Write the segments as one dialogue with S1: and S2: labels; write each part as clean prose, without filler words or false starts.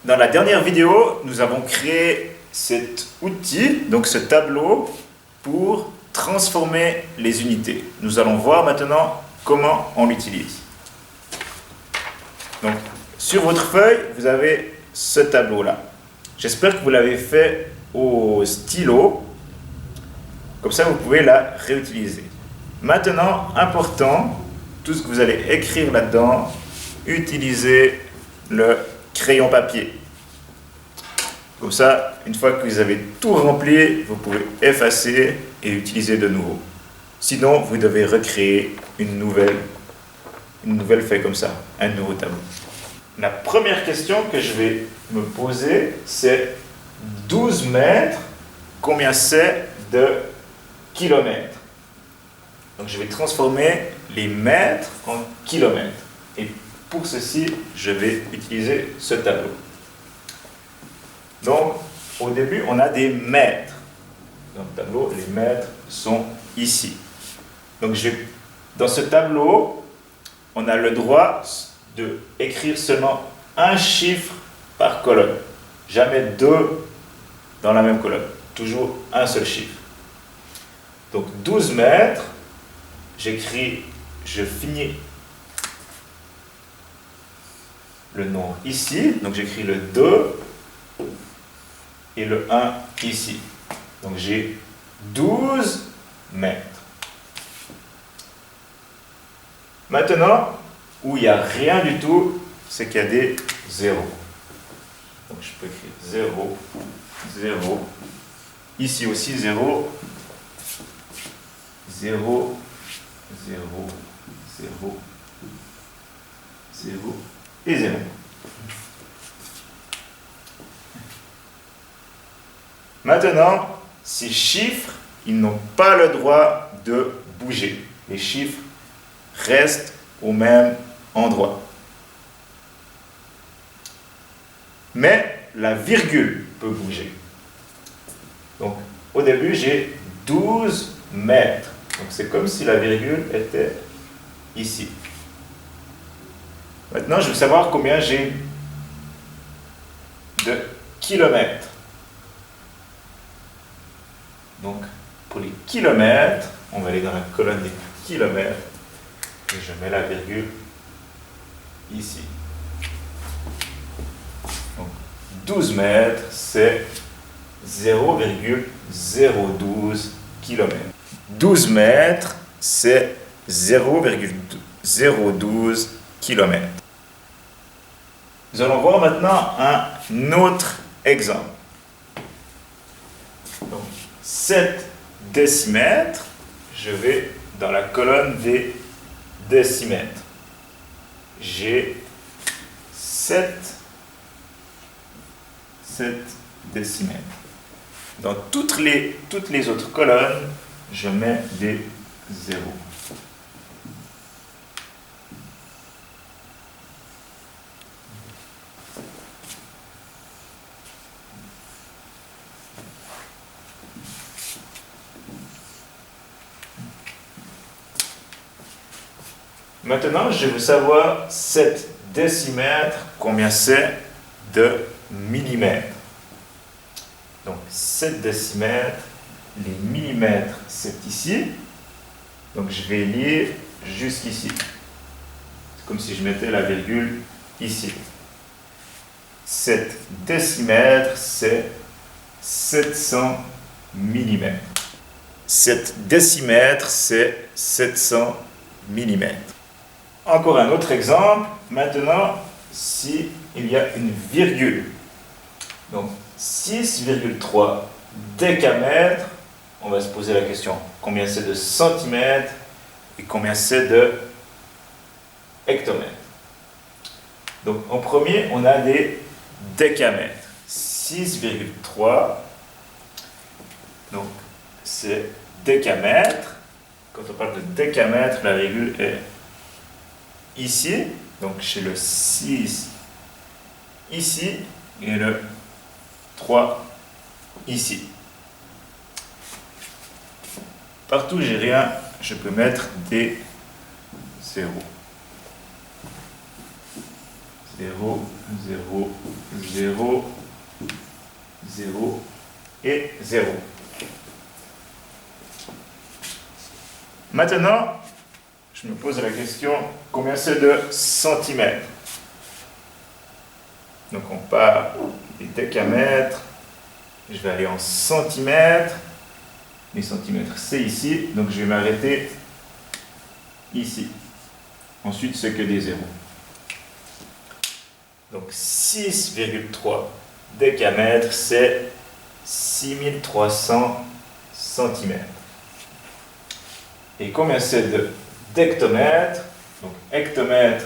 S1: Dans la dernière vidéo, nous avons créé cet outil, donc ce tableau, pour transformer les unités. Nous allons voir maintenant comment on l'utilise. Donc, sur votre feuille, vous avez ce tableau-là. J'espère que vous l'avez fait au stylo. Comme ça, vous pouvez la réutiliser. Maintenant, important, tout ce que vous allez écrire là-dedans, utilisez le crayon papier. Comme ça, une fois que vous avez tout rempli, vous pouvez effacer et utiliser de nouveau. Sinon, vous devez recréer une nouvelle feuille comme ça, un nouveau tableau. La première question que je vais me poser, c'est 12 mètres, combien c'est de kilomètres? Donc je vais transformer les mètres en kilomètres. Et pour ceci, je vais utiliser ce tableau. Donc, au début, on a des mètres. Dans le tableau, les mètres sont ici. Donc, dans ce tableau, on a le droit d'écrire seulement un chiffre par colonne. Jamais deux dans la même colonne. Toujours un seul chiffre. Donc, 12 mètres, je finis le nombre ici. Donc, j'écris le 2 et le 1 ici. Donc, j'ai 12 mètres. Maintenant, où il n'y a rien du tout, c'est qu'il y a des zéros. Donc, je peux écrire 0, 0. Ici aussi, 0, 0, 0, 0, 0 et 0. Maintenant, ces chiffres, ils n'ont pas le droit de bouger. Les chiffres restent au même endroit. Mais la virgule peut bouger. Donc, au début, j'ai 12 mètres. Donc, c'est comme si la virgule était ici. Maintenant, je veux savoir combien j'ai de kilomètres. Donc, pour les kilomètres, on va aller dans la colonne des kilomètres et je mets la virgule ici. Donc, 12 mètres, c'est 0,012 km. 12 mètres, c'est 0,012 km. Nous allons voir maintenant un autre exemple. Donc, 7 décimètres, je vais dans la colonne des décimètres. J'ai 7 décimètres. Dans toutes les autres colonnes, je mets des zéros. Maintenant, je veux savoir 7 décimètres, combien c'est de millimètres. Donc, 7 décimètres, les millimètres, c'est ici. Donc, je vais lire jusqu'ici. C'est comme si je mettais la virgule ici. 7 décimètres, c'est 700 millimètres. 7 décimètres, c'est 700 millimètres. Encore un autre exemple. Maintenant, si il y a une virgule. Donc, 6,3 décamètres, on va se poser la question, combien c'est de centimètres et combien c'est de hectomètres. Donc, en premier, on a des décamètres. 6,3, donc c'est décamètre. Quand on parle de décamètre, la virgule est ici, donc chez le 6 ici et le 3 ici. Partout où j'ai rien, je peux mettre des zéros. 0, 0, 0, 0 et 0. Maintenant, je me pose la question, combien c'est de centimètres? Donc on part des décamètres, je vais aller en centimètres. Les centimètres, c'est ici, donc je vais m'arrêter ici. Ensuite, c'est que des zéros. Donc 6,3 décamètres, c'est 6300 centimètres. Et combien c'est de d'hectomètres? Donc hectomètre,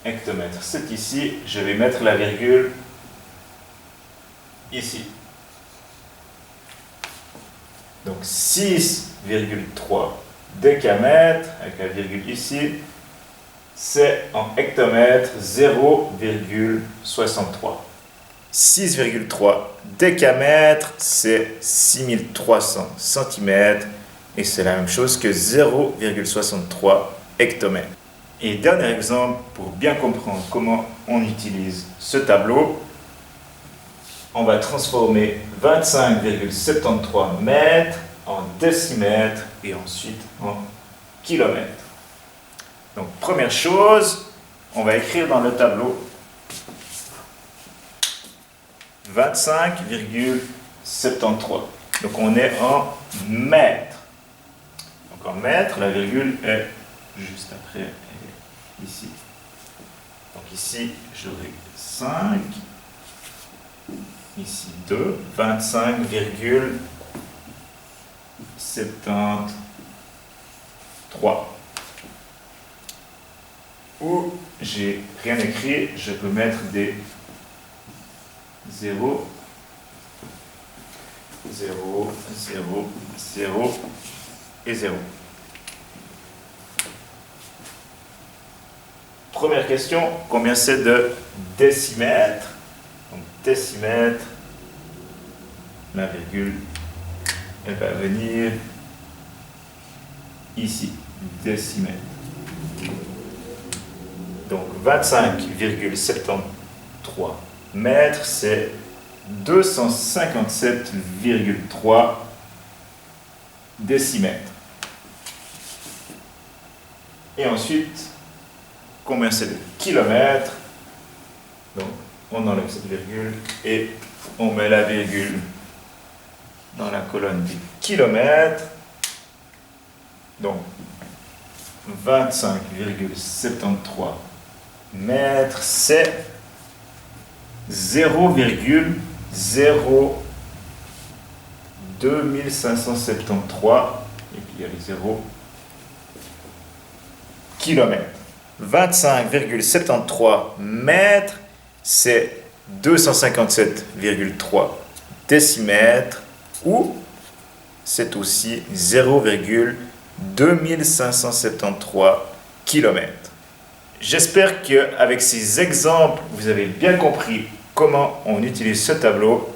S1: hectomètre, c'est ici. Je vais mettre la virgule ici. Donc 6,3 décamètres, avec la virgule ici, c'est en hectomètres 0,63. 6,3 décamètres, c'est 6300 cm, et c'est la même chose que 0,63 hectomètres. Et dernier exemple, pour bien comprendre comment on utilise ce tableau, on va transformer 25,73 mètres en décimètres et ensuite en kilomètres. Donc, première chose, on va écrire dans le tableau 25,73. Donc, on est en mètres. Donc, en mètres, la virgule est juste après, elle est ici. Donc, ici, j'aurai 5. Ici 2, 25,73. Ou j'ai rien écrit, je peux mettre des 0, 0, 0, 0 et 0. Première question, combien c'est de décimètres? Donc décimètre, la virgule, elle va venir ici, décimètre. Donc 25,73 mètres, c'est 257,3 décimètres. Et ensuite, combien c'est de kilomètres? Donc on enlève cette virgule et on met la virgule dans la colonne des kilomètres. Donc 25,73 mètres, c'est 0,02573, et puis il y a les 0 kilomètres. 25,73 mètres, c'est 257,3 décimètres, ou c'est aussi 0,2573 km. J'espère qu'avec ces exemples, vous avez bien compris comment on utilise ce tableau.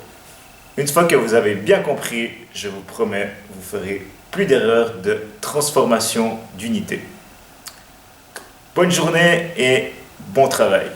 S1: Une fois que vous avez bien compris, je vous promets, vous ferez plus d'erreurs de transformation d'unités. Bonne journée et bon travail.